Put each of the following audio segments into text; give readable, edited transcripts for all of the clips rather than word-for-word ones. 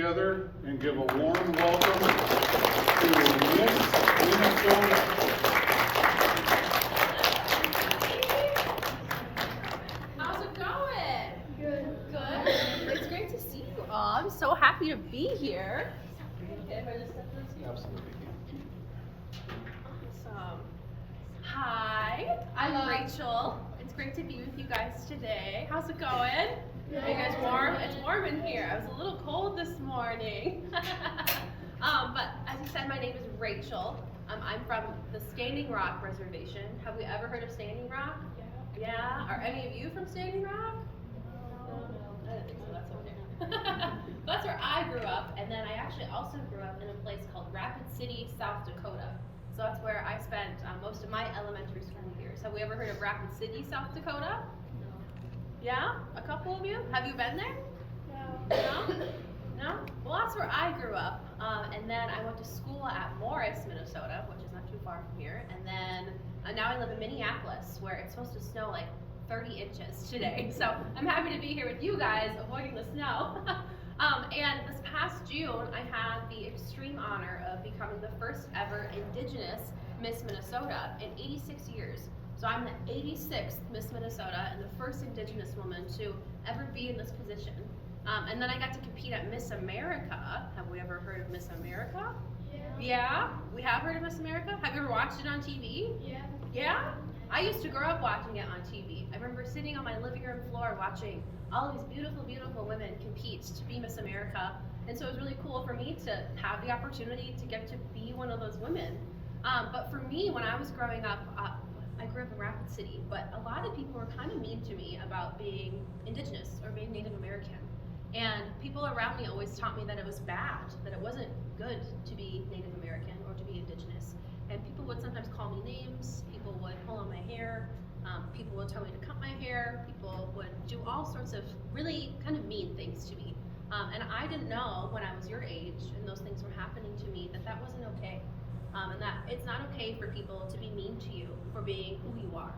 together and give a warm welcome to Miss Minnesota. How's it going? Good. Good. It's great to see you all. I'm so happy to be here. Okay, if I just set this here. Absolutely. Awesome. Hi, I'm Rachel. It's great to be with you guys today. How's it going? Are you guys warm? It's warm in here. I was a little cold this morning. But as you said, my name is Rachel. I'm from the Standing Rock Reservation. Have we ever heard of Standing Rock? Yeah. Are any of you from Standing Rock? No. I don't think so. That's okay. That's where I grew up, and then I actually also grew up in a place called Rapid City, South Dakota. So that's where I spent most of my elementary school years. Have we ever heard of Rapid City, South Dakota? No. Yeah? A couple of you? Have you been there? No. No? Well, that's where I grew up. And then I went to school at Morris, Minnesota, which is not too far from here. And then now I live in Minneapolis, where it's supposed to snow like 30 inches today. So I'm happy to be here with you guys, avoiding the snow. And this past June, I had the extreme honor of becoming the first ever Indigenous Miss Minnesota in 86 years. So I'm the 86th Miss Minnesota and the first Indigenous woman to ever be in this position. And then I got to compete at Miss America. Have we ever heard of Miss America? Yeah? We have heard of Miss America? Have you ever watched it on TV? Yeah. Yeah? I used to grow up watching it on TV. I remember sitting on my living room floor watching all these beautiful, beautiful women compete to be Miss America. And so it was really cool for me to have the opportunity to get to be one of those women. But for me, when I was growing up, I grew up in Rapid City, but a lot of people were kind of mean to me about being Indigenous or being Native American. And people around me always taught me that it was bad, that it wasn't good to be Native American or to be Indigenous. And people would sometimes call me names, people would pull on my hair, people would tell me to cut my hair, people would do all sorts of really kind of mean things to me. And I didn't know when I was your age and those things were happening to me that wasn't okay. And that it's not okay for people to be mean to you for being who you are.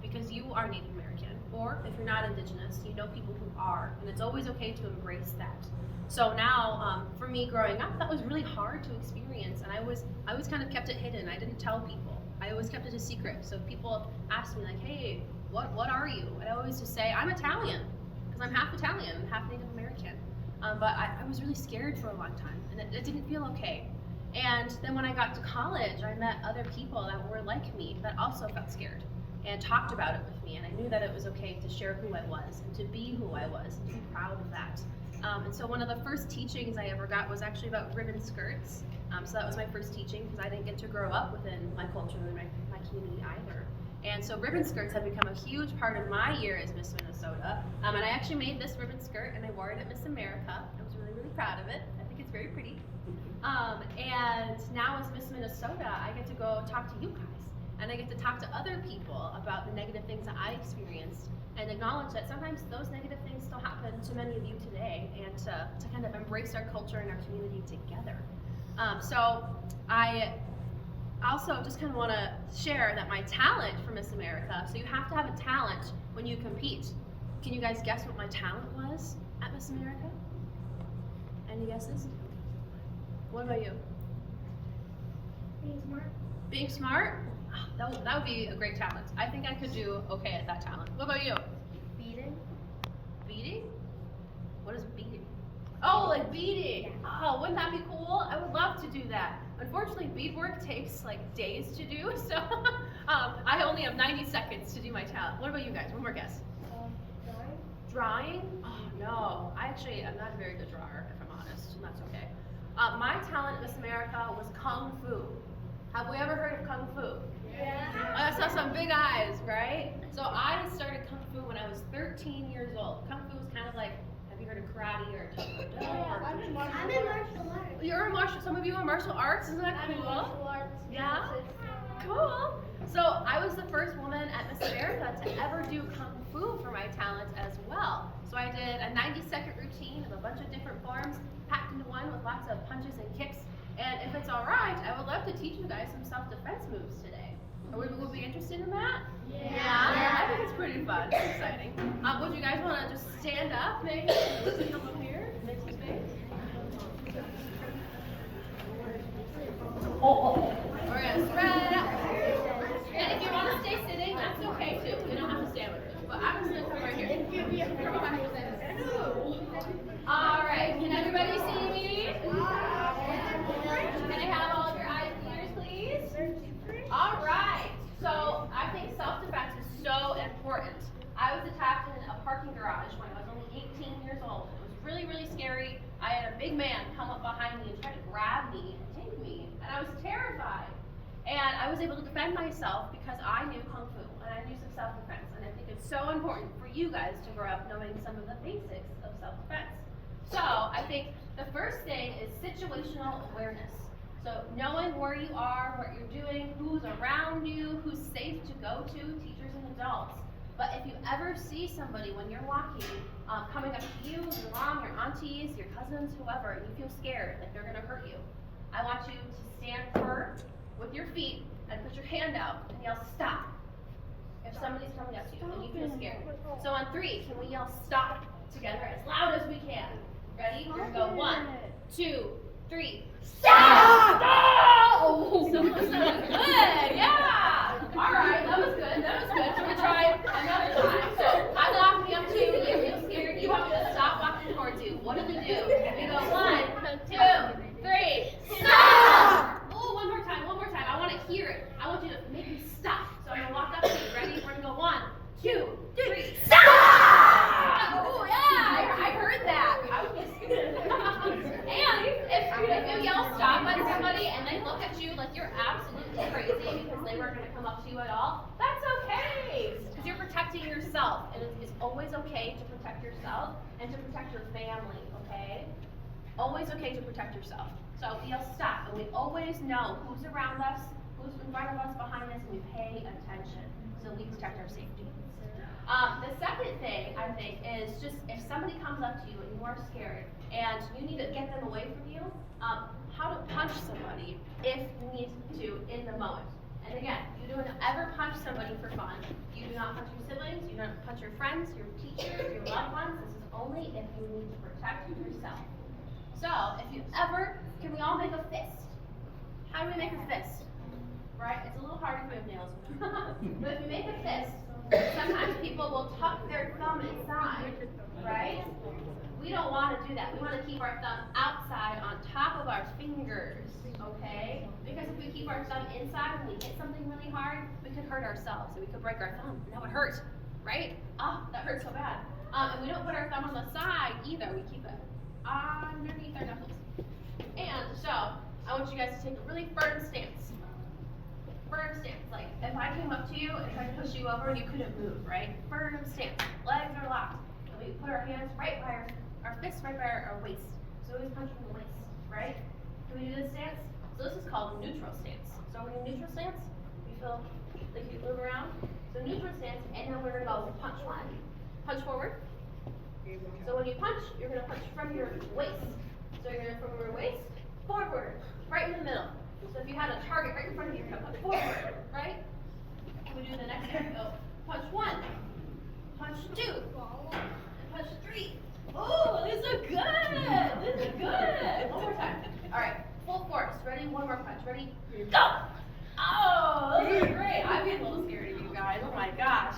Because you are Native American, or if you're not Indigenous, you know people who are, and it's always okay to embrace that. So now, for me growing up, that was really hard to experience, and I always kind of kept it hidden. I didn't tell people. I always kept it a secret. So if people asked me like, hey, what are you? I'd always just say, I'm Italian, because I'm half Italian and half Native American. But I was really scared for a long time, and it didn't feel okay. And then when I got to college, I met other people that were like me that also felt scared and talked about it with me, and I knew that it was okay to share who I was and to be who I was and to be proud of that. And so one of the first teachings I ever got was actually about ribbon skirts. So that was my first teaching because I didn't get to grow up within my culture or my community either. And so ribbon skirts have become a huge part of my year as Miss Minnesota. And I actually made this ribbon skirt and I wore it at Miss America. I was really, really proud of it. I think it's very pretty. And now as Miss Minnesota, I get to go talk to you guys. And I get to talk to other people about the negative things that I experienced and acknowledge that sometimes those negative things still happen to many of you today, and to kind of embrace our culture and our community together. So I also just kind of want to share that my talent for Miss America, so you have to have a talent when you compete. Can you guys guess what my talent was at Miss America? Any guesses? What about you? Being smart. Being smart? That would be a great talent. I think I could do okay at that talent. What about you? Beating. Beating? What is beating? Oh, like beading. Oh, wouldn't that be cool? I would love to do that. Unfortunately, beadwork takes like days to do, so I only have 90 seconds to do my talent. What about you guys? One more guess. Drawing. Drawing? Oh, no. I'm not a very good drawer, if I'm honest, and that's okay. My talent at Miss America was kung fu. Have we ever heard of kung fu? Yeah. I saw some big eyes, right? So I started kung fu when I was 13 years old. Kung fu is kind of like, have you heard of karate or taekwondo? I'm in martial arts. You're a martial. Some of you are martial arts. Isn't that I'm in cool? martial arts. Yeah. Cool. So I was the first woman at Miss America to ever do kung fu for my talent as well. So I did a 90-second routine of a bunch of different forms, packed into one with lots of punches and kicks. And if it's all right, I would love to teach you guys some self-defense moves today. Would you be interested in that? Yeah. I think it's pretty fun. It's exciting. Would you guys want to just stand up, maybe? Come up here, make some space. We're gonna spread out. And if you want to stay sitting, that's okay too. You don't have to stand with us. But I'm just gonna come right here. All right. Can everybody see me? Can I have all of your eyes and ears, please? All right. So I think self-defense is so important. I was attacked in a parking garage when I was only 18 years old. It was really, really scary. I had a big man come up behind me and try to grab me and take me, and I was terrified. And I was able to defend myself because I knew kung fu and I knew some self-defense. And I think it's so important for you guys to grow up knowing some of the basics of self-defense. So I think the first thing is situational awareness. So knowing where you are, what you're doing, who's around you, who's safe to go to, teachers and adults. But if you ever see somebody when you're walking, coming up to you, your mom, your aunties, your cousins, whoever, and you feel scared, like they're gonna hurt you, I want you to stand firm with your feet and put your hand out and yell stop. If somebody's coming up to you and you feel scared. So on 3, can we yell stop together as loud as we can? Ready? We're gonna go 1, 2, 3. Stop! Stop! Oh, that was good. Yeah. All right, that was good. That was good. Can we try another time? So I'm walking up to you. You feel scared. You want me to stop walking towards you. What do? We go 1, 2, 3. Stop! Oh, one more time. One more time. I want to hear it. I want you to make me stop. So I'm gonna walk up to you. Ready? We're gonna go 1, 2, 3. Stop! Oh yeah, I heard that. I was and if you yell stop at somebody and they look at you like you're absolutely crazy because they weren't going to come up to you at all, that's okay. Because you're protecting yourself. And it's always okay to protect yourself and to protect your family, okay? Always okay to protect yourself. So we yell stop, and we always know who's around us, who's in front of us, behind us, and we pay attention. So we protect our safety. The second thing, I think, is just if somebody comes up to you and you are scared and you need to get them away from you, how to punch somebody if you need to in the moment. And again, you don't ever punch somebody for fun. You do not punch your siblings, you don't punch your friends, your teachers, your loved ones. This is only if you need to protect yourself. So, if you ever, can we all make a fist? How do we make a fist? Right? It's a little hard if we have nails. But if you make a fist, sometimes people will tuck their thumb inside, right? We don't want to do that. We want to keep our thumb outside on top of our fingers, okay? Because if we keep our thumb inside and we hit something really hard, we could hurt ourselves and we could break our thumb. And that would hurt, right? Oh, that hurts so bad. And we don't put our thumb on the side either. We keep it underneath our knuckles. And so, I want you guys to take a really firm stance. Firm stance. Like, if I came up to you and tried to push you over, you couldn't move, right? Firm stance. Legs are locked. And we put our hands right by our fists right by our waist. So we always punch from the waist, right? Can we do this stance? So this is called neutral stance. So when you're in neutral stance, you feel like you move around. So neutral stance, and then we're gonna go punch 1. Punch forward. So when you punch, you're gonna punch from your waist. So you're gonna from your waist, forward, right in the middle. So if you had a target right in front of you, you're gonna punch forward, right? Can we do the next one? Go punch 1, punch 2, and punch 3. Oh, these are good. This is good. One more time. All right, full force. Ready? One more punch. Ready? Go. Oh, this is great. I'm getting a little scared of you guys. Oh my gosh.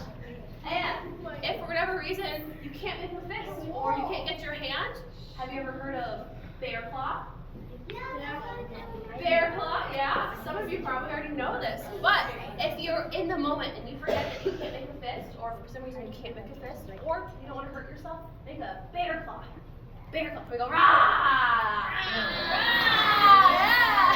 And if for whatever reason you can't make a fist or you can't get your hand, have you ever heard of bear claw? Bear claw, yeah. Some of you probably already know this. But if you're in the moment and you forget that you can't make a fist, or for some reason you can't make a fist, or you don't want to hurt yourself, make a bear claw. Bear claw. So we go rah! Rah! Yeah!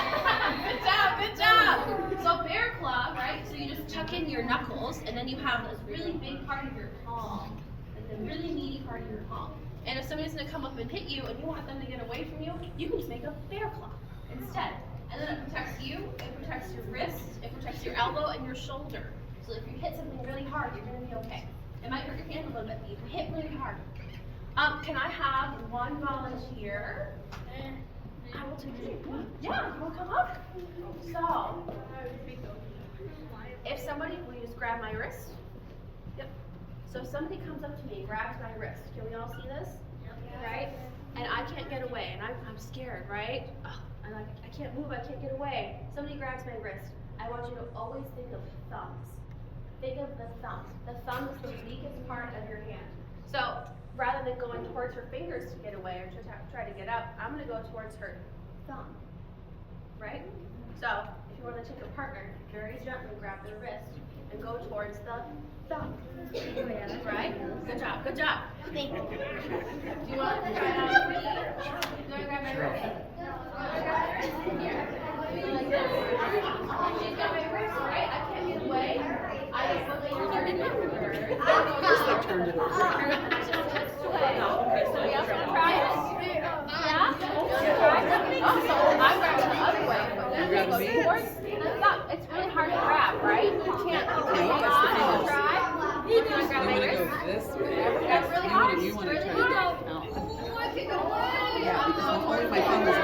Good job, good job. So bear claw, right? So you just tuck in your knuckles, and then you have this really big part of your palm, and the really meaty part of your palm. And if somebody's gonna come up and hit you, and you want them to get away from you, you can just make a bear claw instead. And then it protects you, it protects your wrist, it protects your elbow and your shoulder. So if you hit something really hard, you're gonna be okay. It might hurt your hand a little bit, but you hit really hard. Can I have one volunteer? I will take it. Yeah, you wanna come up? So, if somebody, will you just grab my wrist? Yep. So if somebody comes up to me and grabs my wrist, can we all see this? Right? And I can't get away, and I'm scared, right? Oh, I'm like, I can't move, I can't get away. Somebody grabs my wrist. I want you to always think of thumbs. Think of the thumb. The thumb is the weakest part of your hand. So rather than going towards her fingers to get away or to try to get out, I'm going to go towards her thumb. Right? So if you want to take a partner, very gently grab their wrist and go towards the thumb. Right? Good job. Good job. Thank you. Do you want to try it out for me? Do you want to grab my wrist? Here. Like this. She's got my wrist, right? I can't get away. I just look at your fingers. I turned it over. Okay, so we have to try it. Yeah? Oh, so I'm grabbing the other way. But then we go towards the thumb. It's really hard to grab, right? You can't hang on. Try. You want to grab my wrist? That's really hard. You want to Really try to hard. no. I can go away. Yeah, because I'm holding my fingers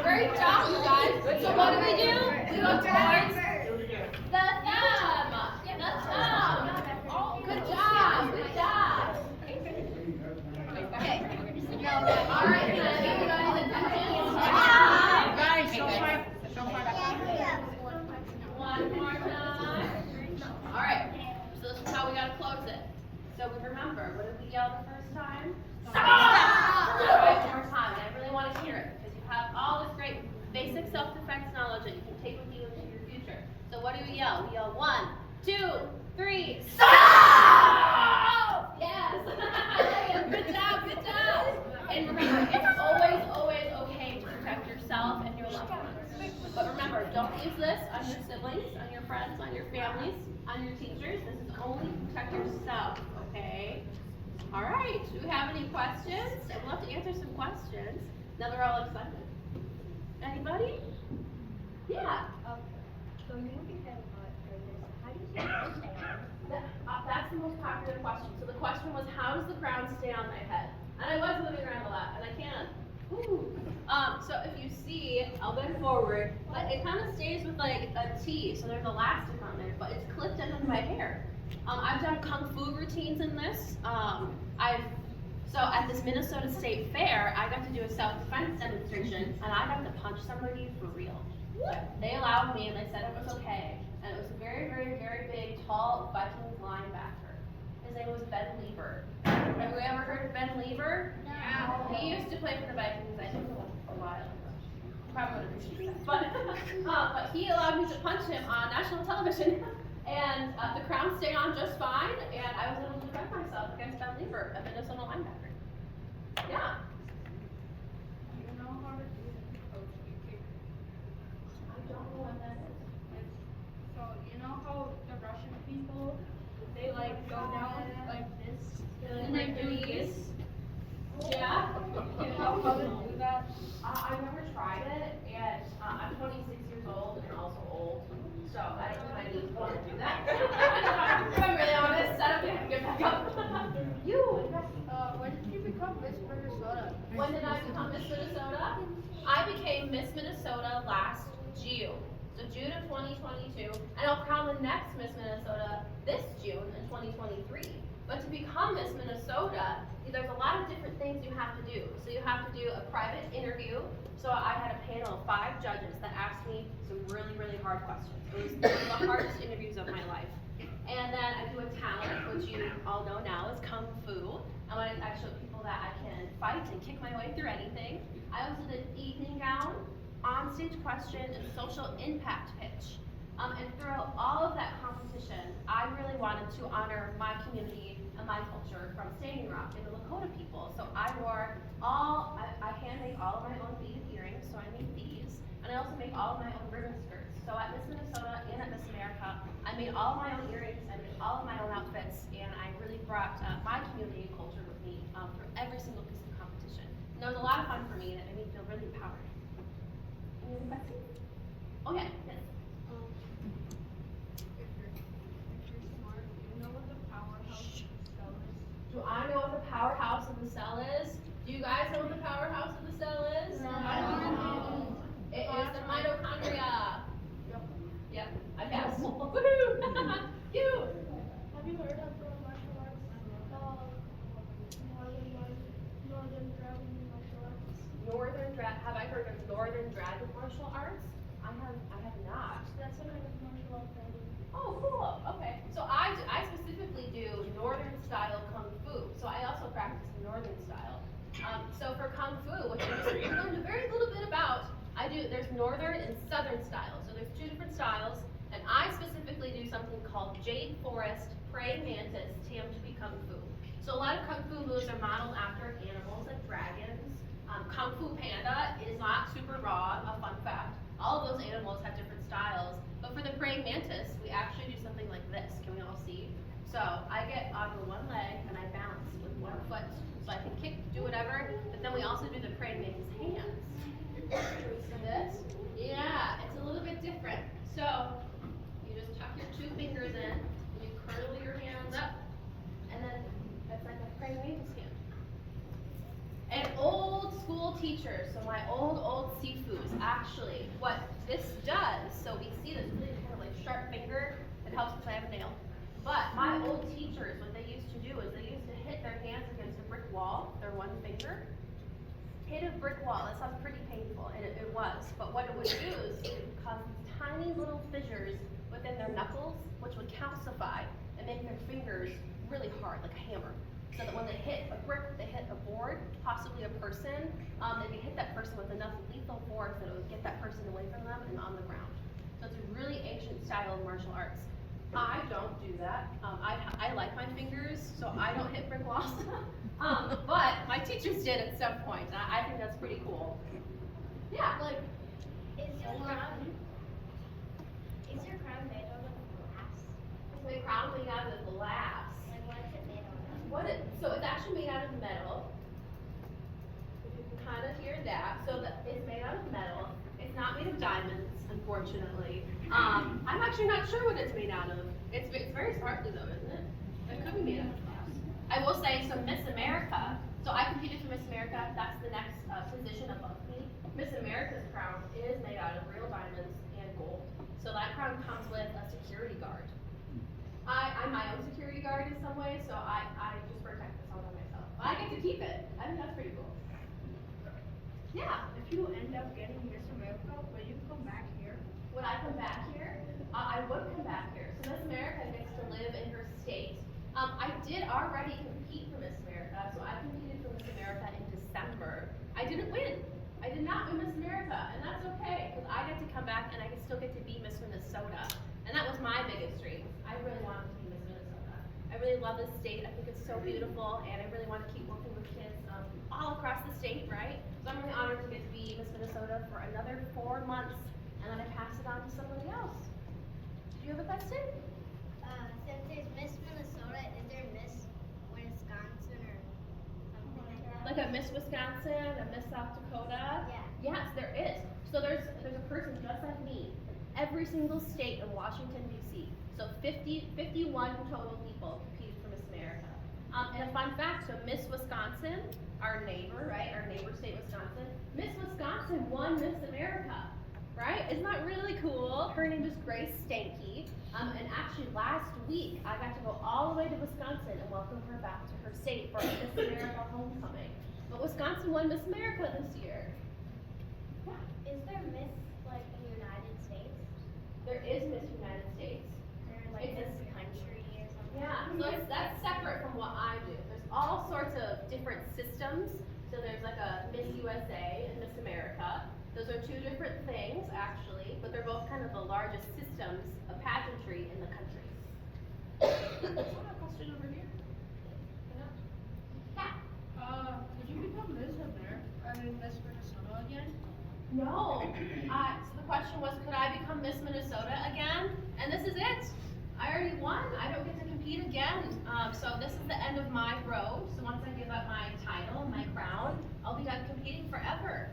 Great job, you guys. So what do? We go towards the thumb. The thumb. Oh, good job. Good job. Okay. All right, can I get you guys' attention? Guys, show One more time. All right. So this is how we gotta close it. So we remember, what did we yell the first time? Stop! One more time. And I really want to hear it because you have all this great basic self-defense knowledge that you can take with you into your future. So what do we yell? We yell 1, 2, 3, stop! Yes. Good job. Good job. And remember, it's always, always okay to protect yourself and your loved ones. But remember, don't use this on your siblings, on your friends, on your families, on your teachers. This is only to protect yourself, okay? All right, do we have any questions? I'd love to answer some questions. Now they're all excited. Anybody? Yeah. So you look at how do you say That's the most popular question. So the question was, how does the crown stay on my head? And I was moving around a lot, and I can't. Ooh. So if you see, I'll bend forward, but it kind of stays with like a T, so there's elastic on there, but it's clipped into my hair. I've done kungfu routines in this. So at this Minnesota State Fair, I got to do a self-defense demonstration, and I got to punch somebody for real. They allowed me, and they said it was okay. And it was a very, very, very big, tall Vikings linebacker. His name was Ben Lieber. Have we ever heard of Ben Lieber? No. He used to play for the Vikings, I think, a while ago. Probably would appreciate that. But he allowed me to punch him on national television. And the crown stayed on just fine, and I was able to defend myself against Ben Lieber, a Minnesota linebacker. Yeah. You know how to do the coach kick? I don't know what that is. So you know how the Russian people, they like go down like this and they do this? Yeah. You know how to do that? I've never tried it, and I'm 26 years old and also old, so I don't think my knees want to do that. If I'm really honest, I don't think I can get back up. When did you become Miss Minnesota? When did I become Miss Minnesota? I became Miss Minnesota last June. So June of 2022, and I'll crown the next Miss Minnesota this June in 2023. But to become Miss Minnesota, there's a lot of different things you have to do. So you have to do a private interview. So I had a panel of 5 judges that asked me some really, really hard questions. It was one of the hardest interviews of my life. And then I do a talent, which you all know now is kung fu. And when I show people that I can fight and kick my way through anything. I also did evening gown, onstage question, and social impact pitch. And throughout all of that competition, I really wanted to honor my community and my culture from Standing Rock and the Lakota people. So I hand make all of my own beaded earrings, so I made these. And I also make all of my own ribbon skirts. So at Miss Minnesota and at Miss America, I made all of my own earrings, I made all of my own outfits, and I really brought my community and culture with me through every single piece of competition. And that was a lot of fun for me, and it made me feel really empowered. Any other questions? Oh yeah, yes. If you're smart, do you know what the powerhouse cell is? Do I know what the powerhouse of the cell is? Do you guys know what the powerhouse of the cell is? No. It is the mitochondria. Yep, I guess. Woohoo! You. Have you heard of the martial arts? Northern Dragon martial arts? Have I heard of Northern Dragon martial arts? I have not. That's what kind of martial arts I do. Oh, cool. Okay. So I specifically do Northern style kung fu. So I also practice Northern style. So for kung fu, which I learned a very little bit about, there's Northern and Southern style. So there's two different styles, and I specifically do something called Jade Forest Praying Mantis Tam-Tui Kung Fu. So a lot of kung fu moves are modeled after animals like dragons. Kung Fu Panda is not super raw, a fun fact. All of those animals have different styles. But for the praying mantis, we actually do something like this. Can we all see? So I get on one leg and I balance with one foot. So I can kick, do whatever, but then we also do the praying mantis hands. Can we see this? Yeah, it's a little bit different. So you just tuck your two fingers in, and you curl your hands up, and then that's like a praying mantis hand. And old school teachers, so my old Sifus, actually, what this does, so we see this really kind of like sharp finger, it helps because I have a nail. But my old teachers, what they used to do is they used to hit their hands against a brick wall, their one finger. Hit a brick wall, that sounds pretty painful, and it was. But what it would do is it would cause these tiny little fissures within their knuckles, which would calcify and make their fingers really hard, like a hammer. So that when they hit a brick, they hit a board, possibly a person, they could hit that person with enough lethal force that it would get that person away from them and on the ground. So it's a really ancient style of martial arts. I don't do that. I like my fingers, so I don't hit brick walls. But my teachers did at some point, and I think that's pretty cool. Yeah, like, Is your crown made out of glass? the crown made out of glass. Like what is it made out of? So it's actually made out of metal. If you can kind of hear that. So it's made out of metal. It's not made of diamonds, unfortunately. I'm actually not sure what it's made out of. It's very sparkly though, isn't it? It could be made out of glass. I will say, so Miss America, so I competed for Miss America, that's the next position above me. Miss America's crown is made out of real diamonds and gold. So that crown comes with a security guard. I'm my own security guard in some ways, so I just protect this all by myself. But I get to keep it. I think that's pretty cool. Yeah. If you end up getting Miss America, will you come back here? Would I come back here? I would come back here. So Miss America gets to live in her state. I did already compete for Miss America, so I competed for Miss America in December. I didn't win. I did not win Miss America, and that's okay, because I get to come back and I still get to be Miss Minnesota. And that was my biggest dream. I really wanted to be Miss Minnesota. I really love this state. I think it's so beautiful, and I really want to keep working with kids all across the state, right? So I'm really honored to get to be Miss Minnesota for another 4 months, and then I pass it on to somebody else. Do you have a question? Since there's Miss Minnesota, is there Miss Wisconsin or something like that? Like a Miss Wisconsin, a Miss South Dakota? Yeah. Yes, there is. So there's a person just like me, every single state in Washington, D.C. So 51 total people competed for Miss America. And a fun fact, so Miss Wisconsin, our neighbor, right, our neighbor state, Wisconsin, Miss Wisconsin won Miss America, right? Isn't that really cool? Her name is Grace Stanky. And actually last week, I got to go all the way to Wisconsin and welcome her back to her state for Miss America homecoming. But Wisconsin won Miss America this year. Yeah. Is there Miss like the United States? There is Miss United States. Or like It's this country or something? Yeah, so that's separate from what I do. There's all sorts of different systems. So there's like a Miss USA and Miss America. Those are two different things, actually, but they're both kind of the largest systems of pageantry in the country. A question over here? Yeah. Could you become Miss America? I mean Miss Minnesota again? No. So the question was, could I become Miss Minnesota again? And this is it. I already won. I don't get to compete compete again. So this is the end of my road. So once I give up my title, my crown, I'll be done competing forever.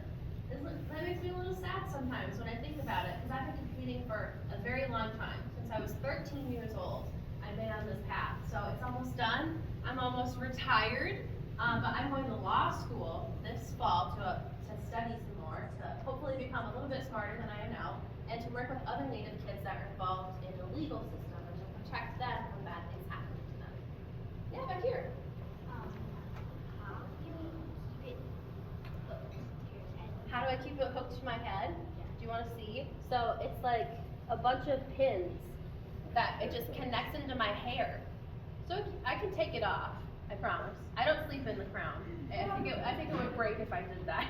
That makes me a little sad sometimes when I think about it, because I've been competing for a very long time. Since I was 13 years old, I've been on this path. So it's almost done. I'm almost retired, but I'm going to law school this fall to study some more, to hopefully become a little bit smarter than I am now, and to work with other Native kids that are involved in the legal system and to protect them from bad things happening to them. Yeah, back here. How do you keep it hooked to your head? How do I keep it hooked to my head? Do you want to see? So it's like a bunch of pins that it just connects into my hair. So I can take it off, I promise. I don't sleep in the crown. I think it would break if I did that.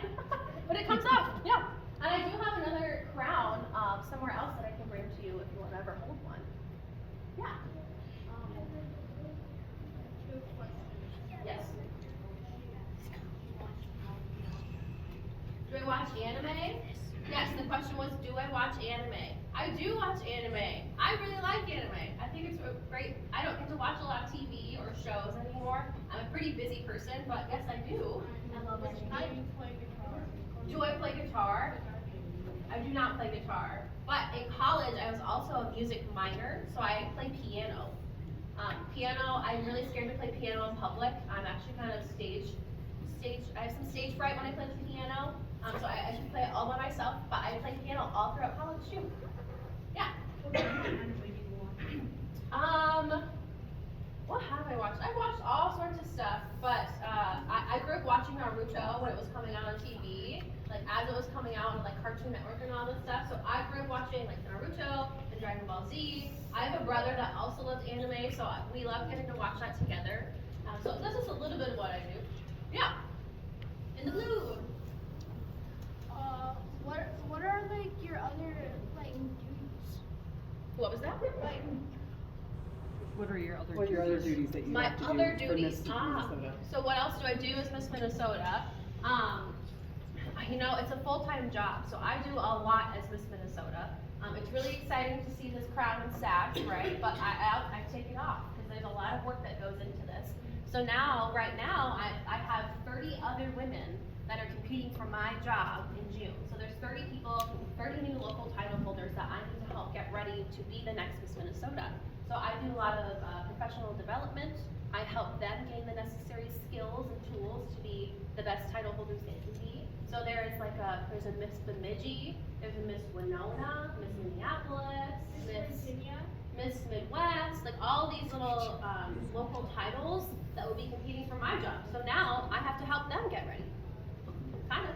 But it comes off, yeah. And I do have another crown somewhere else that I can bring to you if you want to ever hold one. Yeah. Two questions. Yes. Do I watch anime? Yes, the question was, do I watch anime? I do watch anime. I really like anime. I think it's great. I don't get to watch a lot of TV or shows anymore. I'm a pretty busy person, but yes, I do. I love watching How do anime. you play guitar? Do I play guitar? I do not play guitar. But in college, I was also a music minor, so I play piano. Piano, I'm really scared to play piano in public. I'm actually kind of I have some stage fright when I play the piano. So I should play it all by myself, but I played piano all throughout college too. Yeah. What have I watched? I watched all sorts of stuff, but I grew up watching Naruto when it was coming out on TV, like as it was coming out on like Cartoon Network and all this stuff. So I grew up watching like Naruto and Dragon Ball Z. I have a brother that also loves anime, so we love getting to watch that together. So that's just a little bit of what I do. Yeah. In the blue. What are like your other like duties? What was that? Like What are your other What are your other duties that you My have to other do for duties. Miss Minnesota? So what else do I do as Miss Minnesota? It's a full-time job, so I do a lot as Miss Minnesota. It's really exciting to see this crown and sash, right? But I take it off because there's a lot of work that goes into this. So right now, I have 30 other women that are competing for my job in June. So there's 30 people, 30 new local title holders that I need to help get ready to be the next Miss Minnesota. So I do a lot of professional development. I help them gain the necessary skills and tools to be the best title holders they can be. So there's a Miss Bemidji, there's a Miss Winona, Miss Minneapolis, Miss Midwest, like all these little local titles that will be competing for my job. So now I have to help them get ready. Kind of.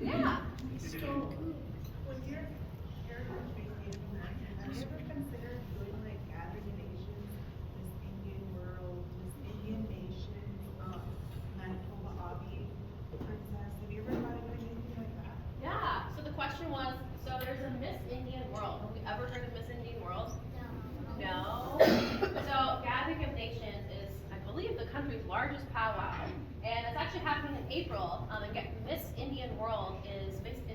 Yeah. So, when you're country season, have you ever considered doing like gathering nations, Miss Indian World, Miss Indian Nations, Manitoba Hobby, Princess? Have you ever thought of doing anything like that? Yeah. So the question was, so there's a Miss Indian World. Have we ever heard of Miss Indian World? No. So Gathering of Nations is, I believe, the country's largest powwow, and it's actually happening in April. And Miss Indian World is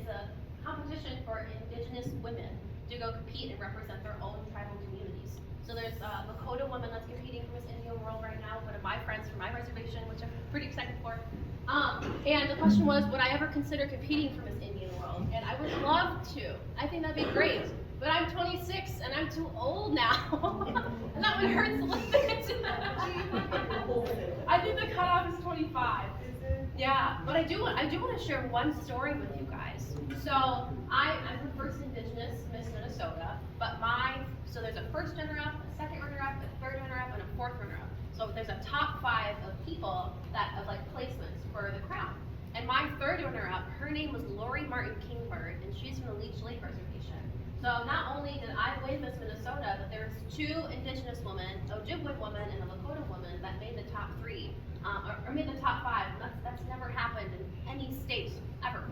a competition for Indigenous women to go compete and represent their own tribal communities. So there's a Lakota woman that's competing for Miss Indian World right now, one of my friends from my reservation, which I'm pretty excited for. And the question was, would I ever consider competing for Miss Indian World? And I would love to. I think that'd be great. But I'm 26 and I'm too old now. And that one hurts a little bit. I think the cutoff is 25. Yeah, but I do want to share one story with you guys. So I'm the first Indigenous Miss Minnesota, but so there's a first runner-up, a second runner-up, a third runner-up, and a fourth runner-up. So there's a top 5 of people of like placements for the crown. And my third runner-up, her name was Lori Martin Kingbird, and she's from the Leech Lake Reservation. So not only did I win Miss Minnesota, but there was 2 Indigenous women, a Ojibwe woman and a Lakota woman, that made the top 3, or made the top 5. And that's never happened in any state ever.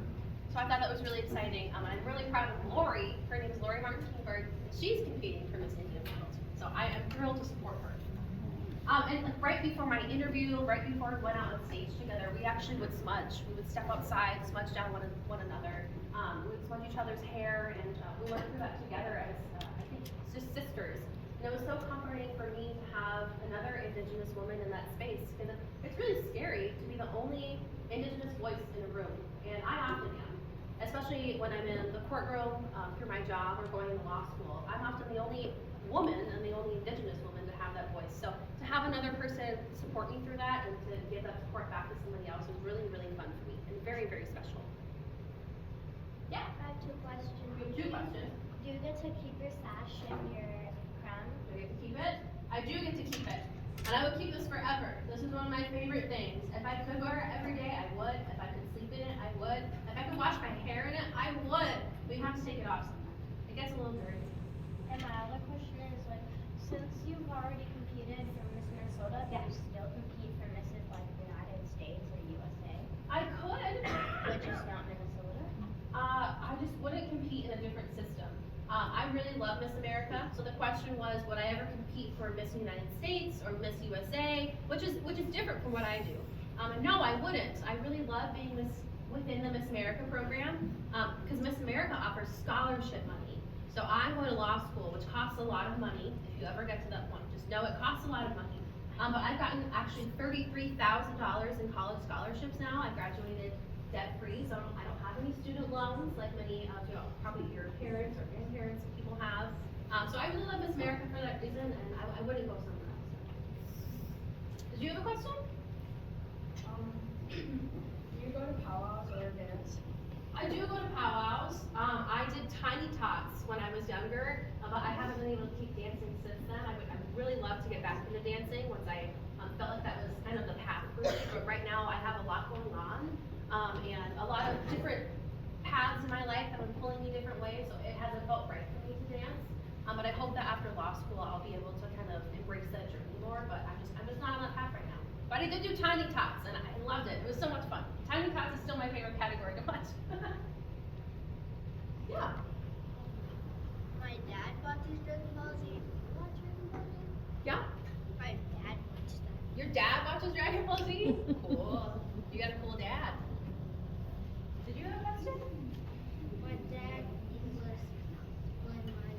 So I thought that was really exciting. And I'm really proud of Lori. Her name is Lori Martin Kingbird, and she's competing for Miss Indian World. So I am thrilled to support her. And right before my interview, right before we went out on stage together, we actually would smudge. We would step outside, smudge down one another. We would smudge each other's hair, and we went through that together as, I think, just sisters. And it was so comforting for me to have Indigenous woman in that space, because it's really scary to be the only Indigenous voice in a room, and I often am. Especially when I'm in the courtroom through my job or going to law school, I'm often the only woman and the only Indigenous woman to have that voice. So to have another person support me through that and to give that support back to somebody else was really, really fun for me and very, very special. Yeah. I have two questions. We have two questions. Do you get to keep your sash and your crown? Do I get to keep it? I do get to keep it. And I would keep this forever. This is one of my favorite things. If I could wear it every day, I would. If I could sleep in it, I would. If I could wash my hair in it, I would. But you have to take it off sometimes. It gets a little dirty. And my other question is, like, since you've already competed for Miss Minnesota, do you still compete for Mrs. like United States or USA? I could. But just not Minnesota? I just wouldn't compete in a different system. I really love Miss America, so the question was, would I ever compete for Miss United States or Miss USA, which is different from what I do. And no, I wouldn't. I really love being within the Miss America program, because Miss America offers scholarship money. So I'm going to law school, which costs a lot of money. If you ever get to that point, just know it costs a lot of money. But I've gotten actually $33,000 in college scholarships now. I graduated debt-free, so I don't have any student loans like many of probably your parents or grandparents people have. So I really love Miss America for that reason, and I wouldn't go somewhere else. Did you have a question? Do you go to powwows or dance? I do go to powwows. I did tiny tots when I was younger, but I haven't been able to keep dancing since then. I would really love to get back into dancing once I felt like that was kind of the path for me. But right now I have a lot going on, and a lot of different paths in my life that are pulling me different ways, so it hasn't felt right for me to dance. But I hope that after law school I'll be able to kind of embrace that journey more, but I'm just not on that path right now. But I did do tiny tots, and I loved it. It was so much fun. Tiny tots is still my favorite category to watch. Yeah. My dad watches Dragon Ball Z. You watch Dragon Ball Z? Yeah? My dad watches that. Your dad watches Dragon Ball Z? Cool. You got a cool dad. Did you have a question? My dad was when my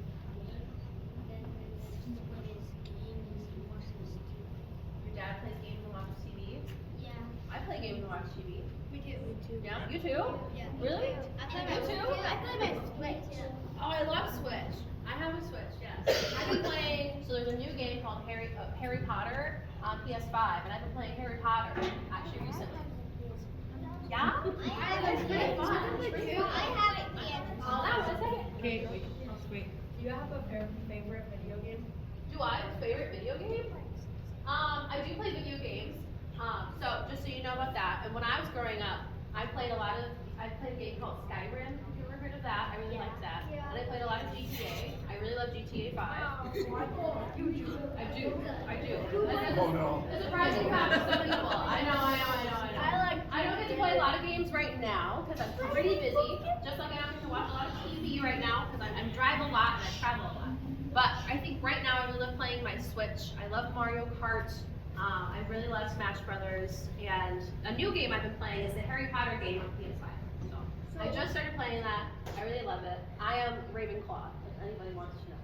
then when his game is he watches TV. Your dad plays games and watches TV? Yeah. I play games and watch TV. We do. We do. Yeah? You too? Yeah. Really? I play You too? I play my Switch. Oh, I love Switch. I have a Switch, yes. I've been playing, so there's a new game called Harry Potter on PS5, and I've been playing Harry Potter actually recently. Yeah? It's pretty fun. It's pretty fun. I haven't yet. Oh, that was it. Okay, wait. Do you have a favorite video game? Do I have a favorite video game? I do play video games. So just so you know about that, and when I was growing up, I played a game called Skyrim. Have you ever heard of that? I really liked that. Yeah. And I played a lot of GTA. I really love GTA 5. I do. Oh, no. It's a surprising fact to some people. I know. I don't get to play a lot of games right now because I'm pretty busy. Just like I don't get to watch a lot of TV right now because I drive a lot and I travel a lot. But I think right now I really love playing my Switch. I love Mario Kart. I really love Smash Brothers. And a new game I've been playing is the Harry Potter game on PS5. So I just started playing that. I really love it. I am Ravenclaw, if anybody wants to know.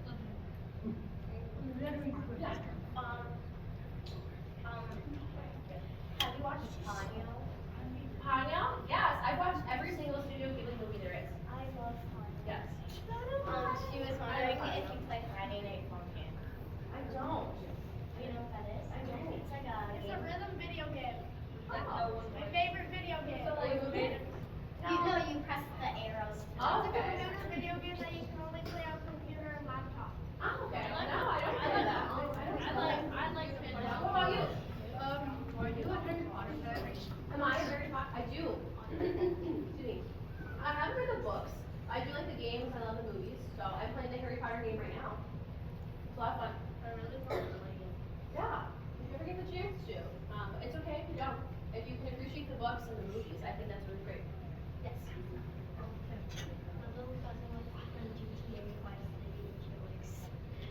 Yeah. Have you watched Ponyo? Ponyo? Yes, I've watched every single Studio Ghibli movie there is. I love Ponyo. Yes. She was wondering if you play Friday Night Funkin'. I don't. You know what that is? I don't. It's like a It's a rhythm video game. Oh. My favorite video game. You know, you press the arrows. Oh, It's okay. a computer video game that you can only play on computer and laptop. Oh, okay. No, I don't play that. I like What about you? Are you a Harry Potter fan? Am I a Harry Potter? I do. Excuse me. I haven't read the books. I do like the games. I love the movies. So I'm playing the Harry Potter game right now. It's a lot of fun. I really want to play it. Yeah. If you ever get the chance to. But it's okay if you don't. If you can appreciate the books and the movies, I think that's really great. Yes. My little cousin likes to play GTA Vice City and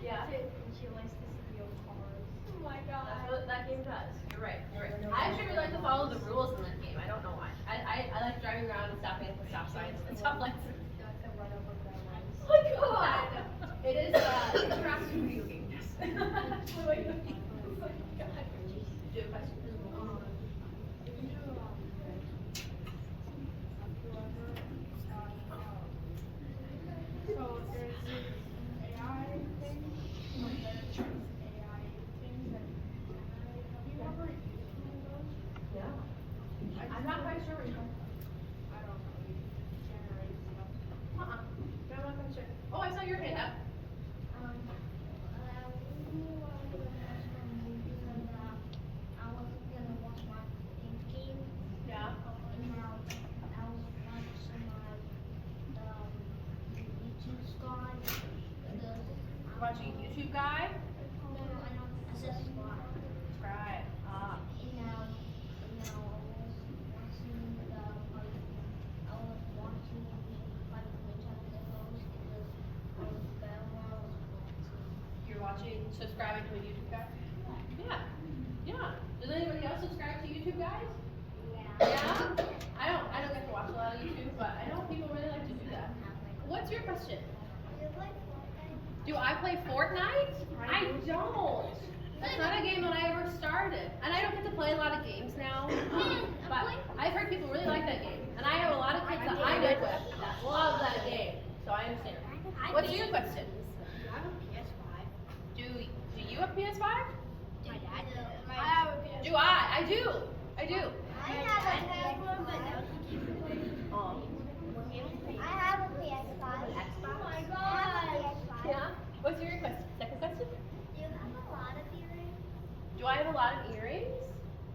Yeah. she likes to steal cars. Oh my That's what that game does. You're right. I actually really like to follow the rules in that game. I don't know why. I like driving around and stopping at the stop signs and stuff like that. Oh my god! It is interactive video game. Yes. Oh my god. Do you have a question? So there's this AI thing, like there's AI things that generate. Have you ever used one of those? Yeah. I'm not quite sure what you're talking I don't know, you generate stuff. about. I'm not quite sure. Oh, I saw your hand up. I was gonna watch my game. Yeah. And now I was watching my YouTube squad. Watching YouTube guy. No, I know. I said squad. Right. Ah. And now I was watching like which of the hosts because I was better when I was watching. You're watching, subscribing to a YouTube guy? Yeah. Yeah. Does anybody else subscribe to YouTube guys? Yeah? I don't get to watch a lot of YouTube, but I know people really like to do that. What's your question? Do I play Fortnite? I don't. That's not a game that I ever started. And I don't get to play a lot of games now. But I've heard people really like that game. And I have a lot of kids that I live with that love that game. So I understand. What's your question? I have a PS5. Do you have PS5? My dad does. I have a PS5. Do I? I do. I do. I have a PS5, but no, he keeps playing. I have a PS5. Xbox? Oh my god. Yeah. What's your question? Second question? Do you have a lot of earrings? Do I have a lot of earrings?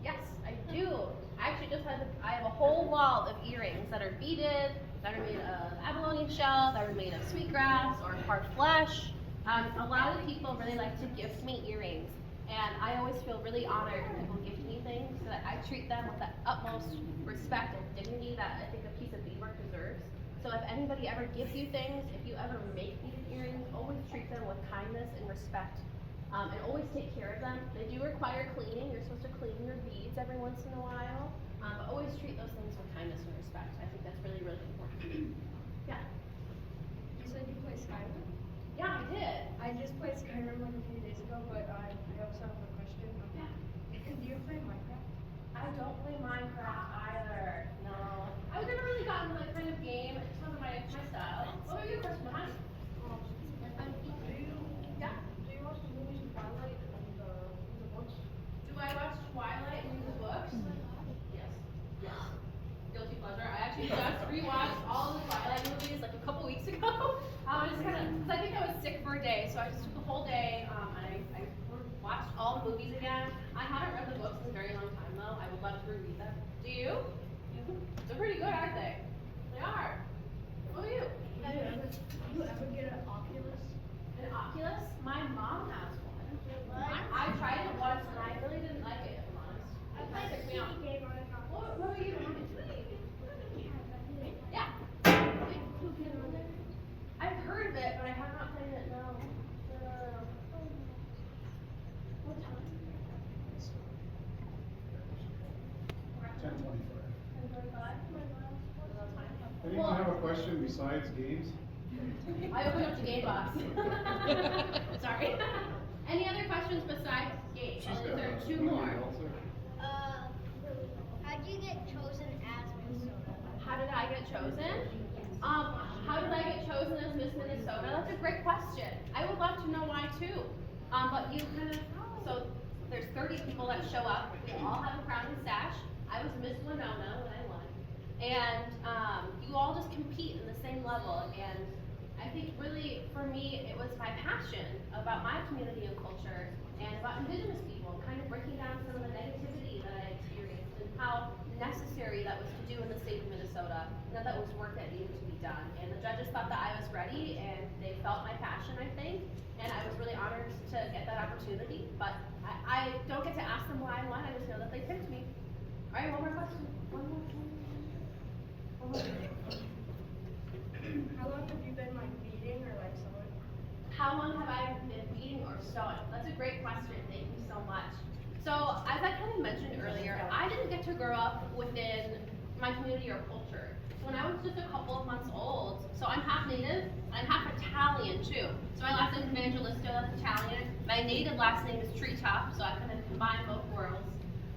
Yes, I do. I actually I have a whole wall of earrings that are beaded, that are made of abalone shell, that are made of sweetgrass or hard flesh. A lot of people really like to gift me earrings, and I always feel really honored when people gift me things so that I treat them with the utmost respect and dignity that I think a piece of beadwork deserves. So if anybody ever gives you things, if you ever make beaded earrings, always treat them with kindness and respect. And always take care of them. They do require cleaning. You're supposed to clean your beads every once in a while. But always treat those things with kindness and respect. I think that's really, really important. Yeah. You said you play Skyrim? Yeah, I did. I just played Skyrim like a few days ago, but I also have a question. Yeah. Do you play Minecraft? I don't play Minecraft either. No. I've never really gotten that kind of game. It's not my style. What was your question behind? Yeah. Do you watch the movies Twilight and the books? Do I watch Twilight and read the books? Yes. Yes. Guilty pleasure. I actually just rewatched all of the Twilight movies like a couple weeks ago. Just kind of, because I think I was sick for a day, so I just took the whole day and I watched all the movies again. I haven't read the books in a very long time though. I would love to reread them. Do you? They're pretty good, aren't they? They are. What about you? Do you ever get an Oculus? An Oculus? My mom has one. I tried it once and I really didn't like it, if I'm honest. It kind of took me off. What were you doing? Yeah. I've heard of it, but I have not played it, no. What time? 10:25. 10:45? Anyone have a question besides games? I opened up the game box. Sorry. Any other questions besides games? She's There got are a two movie more. also. How'd you get chosen as Minnesota? How did I get chosen? How did I get chosen as Miss Minnesota? That's a great question. I would love to know why too. But you kind of, so there's 30 people that show up. We all have a crown and sash. I was Miss Winona when I won. And you all just compete in the same level. And I think really, for me, it was my passion about my community and culture and about Indigenous people, kind of breaking down some of the negativity that I experienced and how necessary that was to do in the state of Minnesota, and that was work that needed to be done. And the judges thought that I was ready, and they felt my passion, I think, and I was really honored to get that opportunity. But I don't get to ask them why I won, I just know that they picked me. All right, one more question. One more. How long have you been like beading or like sewing? How long have I been beading or sewing? That's a great question. Thank you so much. So, as I kind of mentioned earlier, I didn't get to grow up within my community or culture. When I was just a couple of months old, so I'm half native, I'm half Italian too. So my last name is Evangelisto, that's Italian. My native last name is Treetop, so I kind of combine both worlds.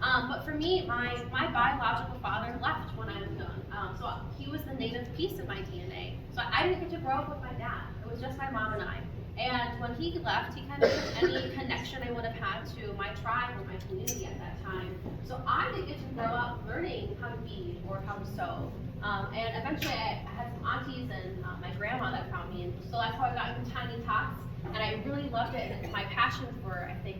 But for me, my biological father left when I was young. So he was the native piece of my DNA. So I didn't get to grow up with my dad. It was just my mom and I. And when he left, he kind of took any connection I would have had to my tribe or my community at that time. So I didn't get to grow up learning how to bead or how to sew. And eventually I had some aunties and my grandma that found me. And so that's how I got into tiny tots. And I really loved it. And my passion for, I think,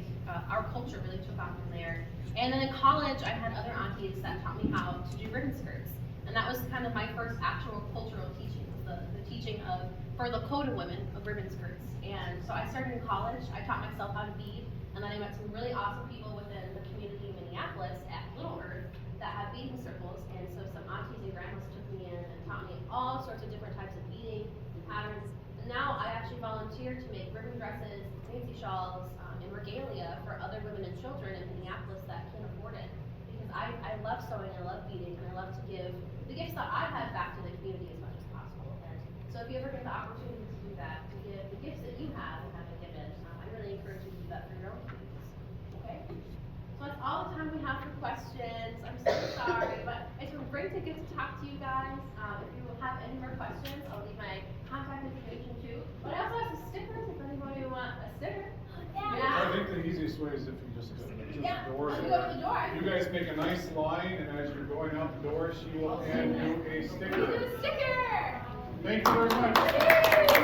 our culture really took off from there. And then in college, I had other aunties that taught me how to do ribbon skirts. And that was kind of my first actual cultural teaching, was the teaching of, for Lakota women, of ribbon skirts. And so I started in college, I taught myself how to bead, and then I met some really awesome people within the community in Minneapolis at Little Earth that have beading circles. And so some aunties and grandmas took me in and taught me all sorts of different types of beading and patterns. And now I actually volunteer to make ribbon dresses, fancy shawls, and regalia for other women and children in Minneapolis that can't afford it. Because I love sewing, I love beading, and I love to give the gifts that I have back to the community as much as possible. And so if you ever get the opportunity to do that, to give the gifts that you have and haven't given, I really encourage you to do that for your own communities. Okay? So that's all the time we have for questions. I'm so sorry, but it's been great to get to talk to you guys. If you have any more questions, I'll leave my contact information too. But I also have some stickers if anybody wants a sticker. I think the easiest way is if you just go to Yeah, the doors. let's go to the door. You guys make a nice line, and as you're going out the door, she will hand you a Do sticker. the sticker! Thank you very much.